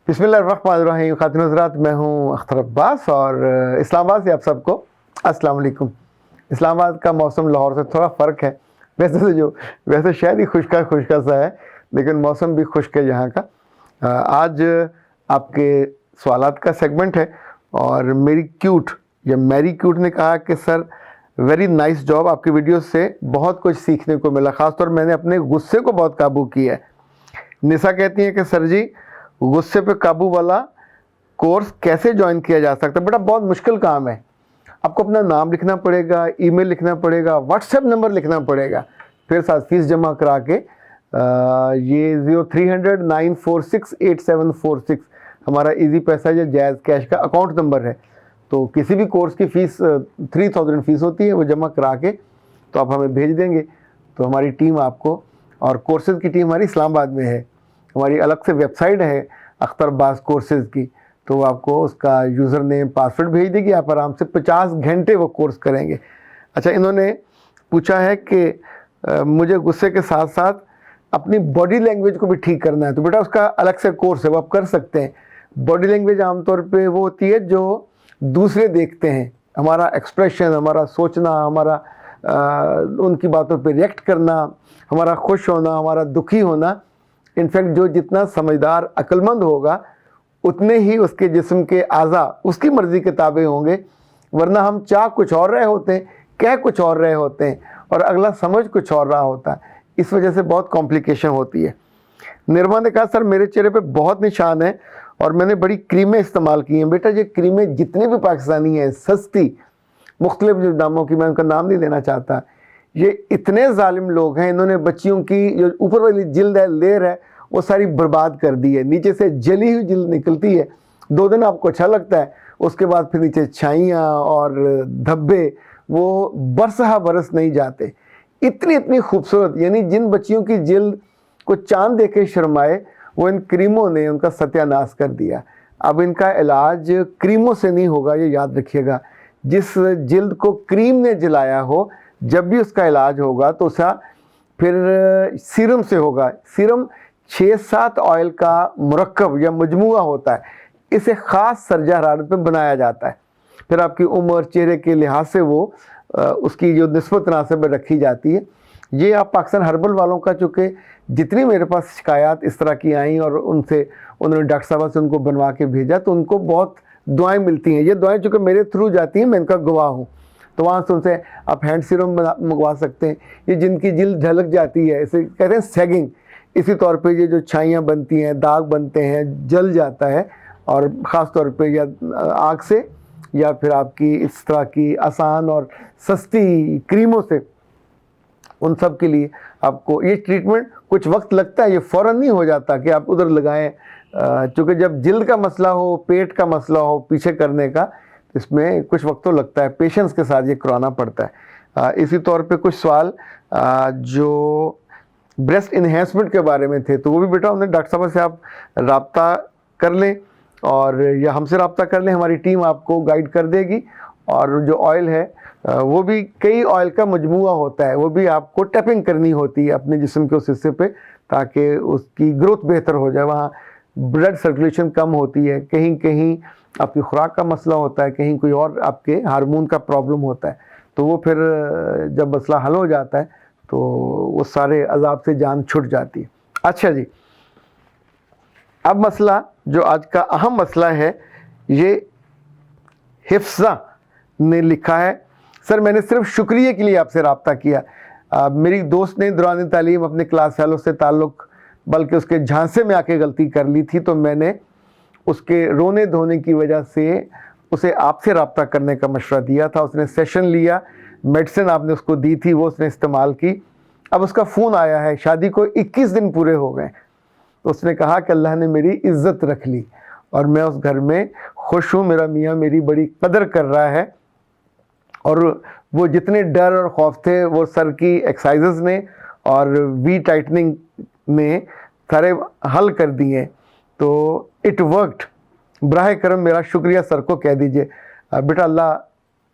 बिस्मिल्लाहिर्रहमानिर्रहीम। खातिन हज़रात, मैं हूँ अख्तर अब्बास और इस्लामाबाद से आप सबको अस्सलाम वालेकुम। इस्लामाबाद का मौसम लाहौर से थोड़ा फ़र्क है। वैसे शायद ही खुशका सा है, लेकिन मौसम भी खुश्क है यहाँ का। आज आपके सवालात का सेगमेंट है और मेरी क्यूट ने कहा कि सर वेरी नाइस जॉब, आपकी वीडियो से बहुत कुछ सीखने को मिला। ख़ासतौर मैंने अपने गुस्से को बहुत काबू किया है। निशा कहती हैं कि सर जी, गुस्से पे काबू वाला कोर्स कैसे ज्वाइन किया जा सकता है? बेटा, बहुत मुश्किल काम है। आपको अपना नाम लिखना पड़ेगा, ईमेल लिखना पड़ेगा, व्हाट्सएप नंबर लिखना पड़ेगा, फिर साथ फीस जमा करा के ये 0300 946 8746 हमारा इजी पैसा या जायज़ कैश का अकाउंट नंबर है। तो किसी भी कोर्स की फ़ीस 3000 फ़ीस होती है, वो जमा करा के तो आप हमें भेज देंगे तो हमारी टीम आपको, और कोर्सेज़ की टीम हमारी इस्लामाबाद में है, हमारी अलग से वेबसाइट है अख्तर अब्बास कोर्सेज़ की, तो वो आपको उसका यूज़र नेम पासवर्ड भेज देगी। आप आराम से 50 घंटे वो कोर्स करेंगे। अच्छा, इन्होंने पूछा है कि मुझे गुस्से के साथ साथ अपनी बॉडी लैंग्वेज को भी ठीक करना है, तो बेटा उसका अलग से कोर्स है, वो आप कर सकते हैं। बॉडी लैंग्वेज आमतौर पे वो होती है जो दूसरे देखते हैं, हमारा एक्सप्रेशन, हमारा सोचना, हमारा उनकी बातों पे रिएक्ट करना, हमारा खुश होना, हमारा दुखी होना। इनफैक्ट जो जितना समझदार अक्लमंद होगा उतने ही उसके जिस्म के आज़ा उसकी मर्ज़ी के ताबे होंगे, वरना हम चाह कुछ और रहे होते हैं, कह कुछ और रहे होते हैं और अगला समझ कुछ और रहा होता है। इस वजह से बहुत कॉम्प्लिकेशन होती है। निर्मा ने कहा सर मेरे चेहरे पे बहुत निशान है और मैंने बड़ी क्रीमें इस्तेमाल की हैं। बेटा, ये क्रीमें जितनी भी पाकिस्तानी हैं, सस्ती मुख्तलिफ जो दामों की, मैं उनका नाम नहीं लेना चाहता, ये इतने जालिम लोग हैं, इन्होंने बच्चियों की जो ऊपर वाली जिल्द है, लेयर है, वो सारी बर्बाद कर दी है। नीचे से जली हुई जिल्द निकलती है, 2 दिन आपको अच्छा लगता है, उसके बाद फिर नीचे छाइयाँ और धब्बे वो बरसहा बरस नहीं जाते। इतनी खूबसूरत, यानी जिन बच्चियों की जिल्द को चांद देखे शर्माए, वो इन क्रीमों ने उनका सत्यानाश कर दिया। अब इनका इलाज क्रीमों से नहीं होगा, ये याद रखिएगा। जिस जिल्द को क्रीम ने जलाया हो, जब भी उसका इलाज होगा तो उसका फिर सीरम से होगा। सीरम 6-7 ऑयल का मुरक्कब या मजमुआ होता है, इसे ख़ास सरजा हरारत पे बनाया जाता है। फिर आपकी उम्र, चेहरे के लिहाज से वो उसकी जो निस्बत तनासब रखी जाती है। ये आप पाकिस्तान हर्बल वालों का, चूँकि जितनी मेरे पास शिकायत इस तरह की आई और उन्होंने डॉक्टर साहब से उनको बनवा के भेजा, तो उनको बहुत दुआएं मिलती हैं। ये दुआएं चूँकि मेरे थ्रू जाती हैं, मैं इनका गवाह हूँ, तो वहाँ से उनसे आप हैंड सीरम मंगवा सकते हैं। ये जिनकी जिल्द ढलक जाती है, इसे कहते हैं सैगिंग। इसी तौर पे ये जो छाइयाँ बनती हैं, दाग बनते हैं, जल जाता है, और ख़ास तौर पे या आग से या फिर आपकी इस तरह की आसान और सस्ती क्रीमों से, उन सब के लिए आपको ये ट्रीटमेंट कुछ वक्त लगता है, ये फ़ौरन नहीं हो जाता कि आप उधर लगाएं। चूँकि जब जिल्द का मसला हो, पेट का मसला हो पीछे करने का, इसमें कुछ वक्त तो लगता है, पेशेंस के साथ ये कराना पड़ता है। इसी तौर पे कुछ सवाल जो ब्रेस्ट इन्हेंसमेंट के बारे में थे, तो वो भी बेटा उन्हें डॉक्टर साहब से आप रब्ता कर लें और या हमसे रब्ता कर लें, हमारी टीम आपको गाइड कर देगी। और जो ऑयल है वो भी कई ऑयल का मजमुआ होता है, वो भी आपको टैपिंग करनी होती है अपने जिस्म के उस हिस्से पे, ताकि उसकी ग्रोथ बेहतर हो जाए। वहाँ ब्लड सर्कुलेशन कम होती है, कहीं कहीं आपकी खुराक का मसला होता है, कहीं कोई और आपके हार्मोन का प्रॉब्लम होता है, तो वो फिर जब मसला हल हो जाता है तो वो सारे अजाब से जान छुट जाती है। अच्छा जी, अब मसला जो आज का अहम मसला है, ये हिफ्ज़ा ने लिखा है सर मैंने सिर्फ शुक्रिया के लिए आपसे रब्ता किया। मेरी दोस्त ने दौरान तालीम अपने क्लास फेलो से ताल्लुक़, बल्कि उसके झांसे में आके गलती कर ली थी, तो मैंने उसके रोने धोने की वजह से उसे आपसे रब्ता करने का मशवरा दिया था। उसने सेशन लिया, मेडिसिन आपने उसको दी थी, वो उसने इस्तेमाल की। अब उसका फ़ोन आया है, शादी को 21 दिन पूरे हो गए, तो उसने कहा कि अल्लाह ने मेरी इज़्ज़त रख ली और मैं उस घर में खुश हूँ, मेरा मियाँ मेरी बड़ी कदर कर रहा है। और वो जितने डर और खौफ थे, वो सर की एक्सरसाइजेज़ ने और वी टाइटनिंग ने सारे हल कर दिए, तो इट वर्कड। बराह करम मेरा शुक्रिया सर को कह दीजिए। बेटा, अल्लाह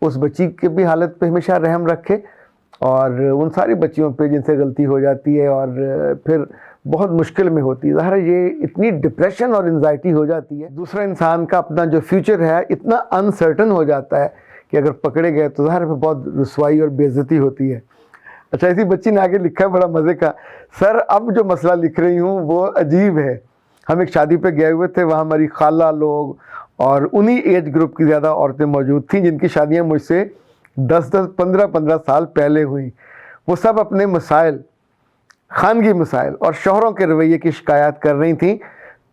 उस बच्ची की भी हालत पे हमेशा रहम रखे और उन सारी बच्चियों पे जिनसे गलती हो जाती है और फिर بہت مشکل میں ہوتی ہے. ظاہر ہے یہ اتنی ڈپریشن اور انزائٹی ہو جاتی ہے, دوسرا انسان کا اپنا جو فیوچر ہے اتنا انسرٹن ہو جاتا ہے کہ اگر پکڑے گئے تو ظاہر ہے بہت رسوائی اور بے عزتی ہوتی ہے. اچھا, اسی بچی نے آگے لکھا ہے بڑا مزے کا, سر اب جو مسئلہ لکھ رہی ہوں وہ عجیب ہے. ہم ایک شادی پہ گئے ہوئے تھے, وہاں ہماری خالہ لوگ اور انہی ایج گروپ کی زیادہ عورتیں موجود تھیں جن کی شادیاں مجھ سے 10-15 سال پہلے ہوئیں. وہ سب اپنے مسائل, خانگی مسائل اور شوہروں کے رویے کی شکایات کر رہی تھیں,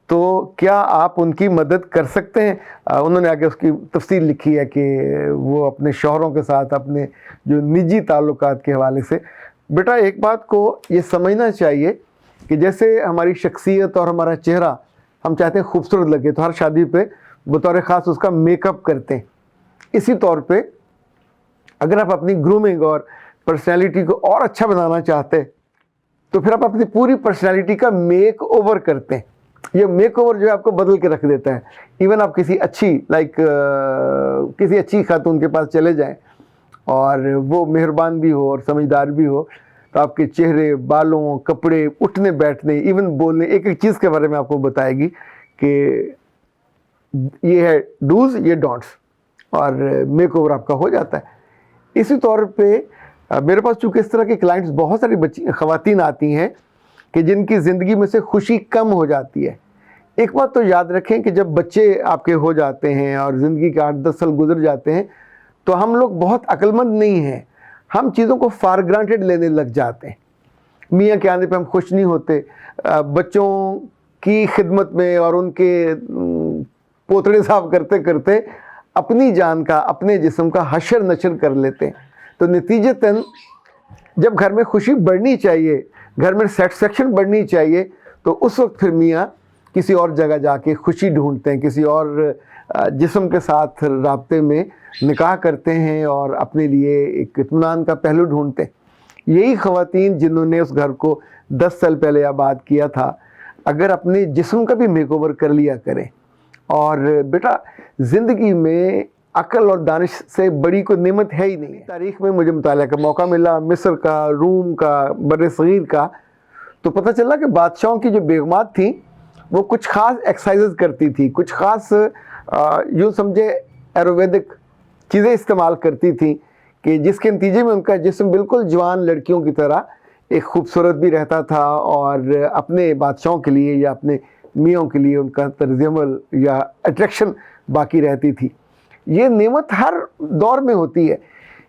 تو کیا آپ ان کی مدد کر سکتے ہیں؟ انہوں نے آگے اس کی تفصیل لکھی ہے کہ وہ اپنے شوہروں کے ساتھ اپنے جو نجی تعلقات کے حوالے سے. بیٹا ایک بات کو یہ سمجھنا چاہیے کہ جیسے ہماری شخصیت اور ہمارا چہرہ ہم چاہتے ہیں خوبصورت لگے, تو ہر شادی پہ بطور خاص اس کا میک اپ کرتے ہیں. اسی طور پہ اگر آپ اپنی گرومنگ اور پرسنالٹی کو اور اچھا بنانا چاہتے ہیں تو پھر آپ اپنی پوری پرسنالٹی کا میک اوور کرتے ہیں. یہ میک اوور جو ہے آپ کو بدل کے رکھ دیتا ہے. ایون آپ کسی اچھی کسی اچھی خاتون کے پاس چلے جائیں اور وہ مہربان بھی ہو اور سمجھدار بھی ہو, تو آپ کے چہرے, بالوں, کپڑے, اٹھنے بیٹھنے, ایون بولنے, ایک ایک چیز کے بارے میں آپ کو بتائے گی کہ یہ ہے ڈوز, یہ ڈونٹس, اور میک اوور آپ کا ہو جاتا ہے. اسی طور پہ میرے پاس چونکہ اس طرح کے کلائنٹس بہت ساری خواتین آتی ہیں کہ جن کی زندگی میں سے خوشی کم ہو جاتی ہے. ایک بات تو یاد رکھیں کہ جب بچے آپ کے ہو جاتے ہیں اور زندگی کے 8-10 سال گزر جاتے ہیں تو ہم لوگ بہت عقل مند نہیں ہیں, ہم چیزوں کو فار گرانٹیڈ لینے لگ جاتے ہیں. میاں کے آنے پہ ہم خوش نہیں ہوتے, بچوں کی خدمت میں اور ان کے پوتڑے صاف کرتے کرتے اپنی جان کا, اپنے جسم کا حشر نشر کر لیتے ہیں. تو نتیجتاً جب گھر میں خوشی بڑھنی چاہیے, گھر میں سیٹسفیکشن بڑھنی چاہیے, تو اس وقت پھر میاں کسی اور جگہ جا کے خوشی ڈھونڈتے ہیں, کسی اور جسم کے ساتھ رابطے میں نکاح کرتے ہیں اور اپنے لیے ایک اطمینان کا پہلو ڈھونڈتے ہیں. یہی خواتین جنہوں نے اس گھر کو 10 سال پہلے آباد کیا تھا, اگر اپنے جسم کا بھی میک اوور کر لیا کریں. اور بیٹا زندگی میں عقل اور دانش سے بڑی کوئی نعمت ہے ہی نہیں. تاریخ میں مجھے مطالعہ کا موقع ملا, مصر کا, روم کا, بر صغیر کا, تو پتہ چلا کہ بادشاہوں کی جو بیگمات تھیں وہ کچھ خاص ایکسرسائزز کرتی تھی, کچھ خاص یوں سمجھے ایروویدک چیزیں استعمال کرتی تھیں کہ جس کے نتیجے میں ان کا جسم بالکل جوان لڑکیوں کی طرح ایک خوبصورت بھی رہتا تھا, اور اپنے بادشاہوں کے لیے یا اپنے میوں کے لیے ان کا طرز عمل یا اٹریکشن باقی رہتی تھی. یہ نعمت ہر دور میں ہوتی ہے.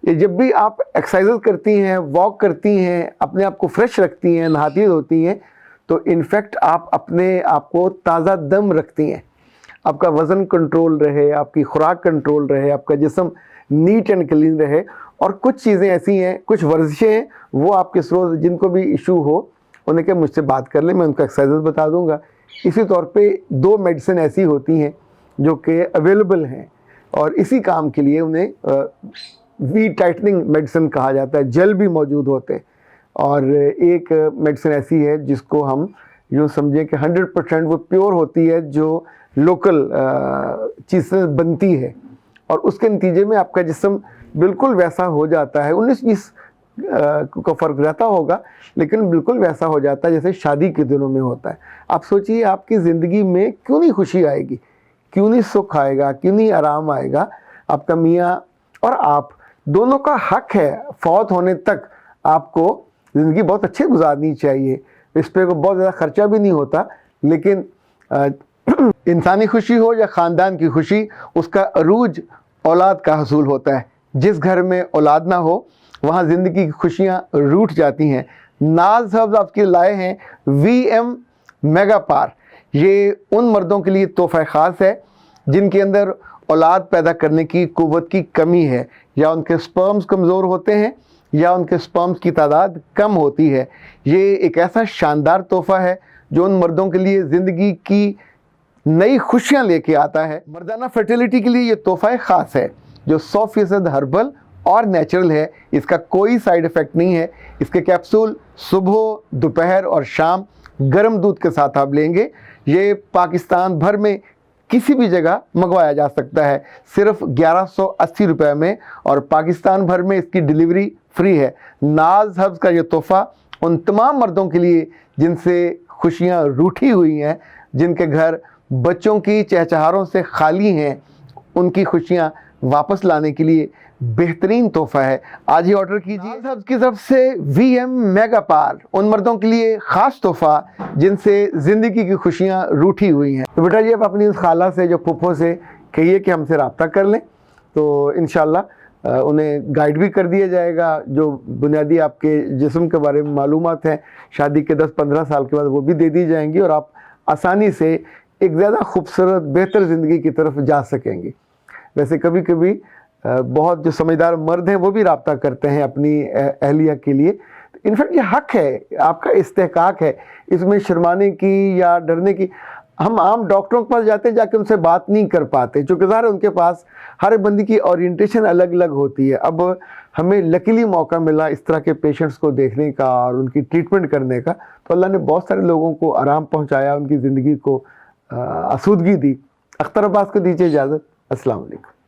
یہ جب بھی آپ ایکسرسائز کرتی ہیں, واک کرتی ہیں, اپنے آپ کو فریش رکھتی ہیں, نہاتی ہوتی ہیں, تو انفیکٹ آپ اپنے آپ کو تازہ دم رکھتی ہیں. آپ کا وزن کنٹرول رہے, آپ کی خوراک کنٹرول رہے, آپ کا جسم نیٹ اینڈ کلین رہے. اور کچھ چیزیں ایسی ہیں, کچھ ورزشیں ہیں, وہ آپ کے روز جن کو بھی ایشو ہو انہیں کہ مجھ سے بات کر لیں, میں ان کا ایکسرسائز بتا دوں گا. اسی طور پہ 2 میڈیسن ایسی ہوتی ہیں جو کہ اویلیبل ہیں, اور اسی کام کے لیے انہیں وی ٹائٹننگ میڈیسن کہا جاتا ہے. جیل بھی موجود ہوتے ہیں, اور ایک میڈیسن ایسی ہے جس کو ہم یوں سمجھیں کہ 100% وہ پیور ہوتی ہے, جو لوکل چیز سے بنتی ہے, اور اس کے نتیجے میں آپ کا جسم بالکل ویسا ہو جاتا ہے. 19-20 کا فرق رہتا ہوگا, لیکن بالکل ویسا ہو جاتا ہے جیسے شادی کے دنوں میں ہوتا ہے. آپ سوچئے آپ کی زندگی میں کیوں نہیں خوشی آئے گی, کیوں نہیں سکھ آئے گا, کیوں نہیں آرام آئے گا. آپ کا میاں اور آپ دونوں کا حق ہے فوت ہونے تک آپ کو زندگی بہت اچھے گزارنی چاہیے. اس پہ بہت زیادہ خرچہ بھی نہیں ہوتا, لیکن انسانی خوشی ہو یا خاندان کی خوشی, اس کا عروج اولاد کا حصول ہوتا ہے. جس گھر میں اولاد نہ ہو وہاں زندگی کی خوشیاں روٹھ جاتی ہیں. ناز صاحب آپ کے لائے ہیں VM میگا پار. یہ ان مردوں کے لیے تحفہ خاص ہے جن کے اندر اولاد پیدا کرنے کی قوت کی کمی ہے, یا ان کے سپرمز کمزور ہوتے ہیں, یا ان کے سپرمز کی تعداد کم ہوتی ہے. یہ ایک ایسا شاندار تحفہ ہے جو ان مردوں کے لیے زندگی کی نئی خوشیاں لے کے آتا ہے. مردانہ فرٹیلیٹی کے لیے یہ تحفہ خاص ہے جو 100% ہربل اور نیچرل ہے. اس کا کوئی سائیڈ ایفیکٹ نہیں ہے. اس کے کیپسول صبح, دوپہر اور شام گرم دودھ کے ساتھ آپ لیں گے. یہ پاکستان بھر میں کسی بھی جگہ منگوایا جا سکتا ہے صرف 1180 روپے میں, اور پاکستان بھر میں اس کی ڈیلیوری فری ہے. ناز ہبز کا یہ تحفہ ان تمام مردوں کے لیے جن سے खुशियाँ रूठी हुई हैं, जिनके घर बच्चों की चहचहारों से खाली हैं, उनकी खुशियाँ वापस लाने के लिए बेहतरीन तोहफा है। आज ही ऑर्डर कीजिए। साहब की तरफ से VM मेगा पार, उन मर्दों के लिए ख़ास तोहफा जिनसे ज़िंदगी की खुशियाँ रूठी हुई हैं। तो बेटा जी आप अपनी उस खाला से, जो फूफो से कहिए कि हमसे रब्ता कर लें, तो इंशाल्लाह उन्हें गाइड भी कर दिया जाएगा। जो बुनियादी आपके जिस्म के बारे में मालूमात हैं, शादी के 10-15 साल के बाद वो भी दे दी जाएंगी और आप आसानी से एक ज़्यादा खूबसूरत बेहतर ज़िंदगी की तरफ जा सकेंगे। वैसे कभी कभी बहुत जो समझदार मर्द हैं वो भी रब्ता करते हैं अपनी अहलिया के लिए। इनफैक्ट ये हक है, आपका इस्तेहकाक है, इसमें शर्माने की या डरने की। हम आम डॉक्टरों के पास जाते हैं, जाके उनसे बात नहीं कर पाते, चूँकि ज़ाहिर है उनके पास हर बंदी की ओरिएंटेशन अलग अलग होती है। अब हमें लकीली मौका मिला इस तरह के पेशेंट्स को देखने का और उनकी ट्रीटमेंट करने का, तो अल्लाह ने बहुत सारे लोगों को आराम पहुँचाया, उनकी ज़िंदगी को आसूदगी दी। अख्तर अब्बास को दीजिए इजाज़त। अस्सलाम वालेकुम।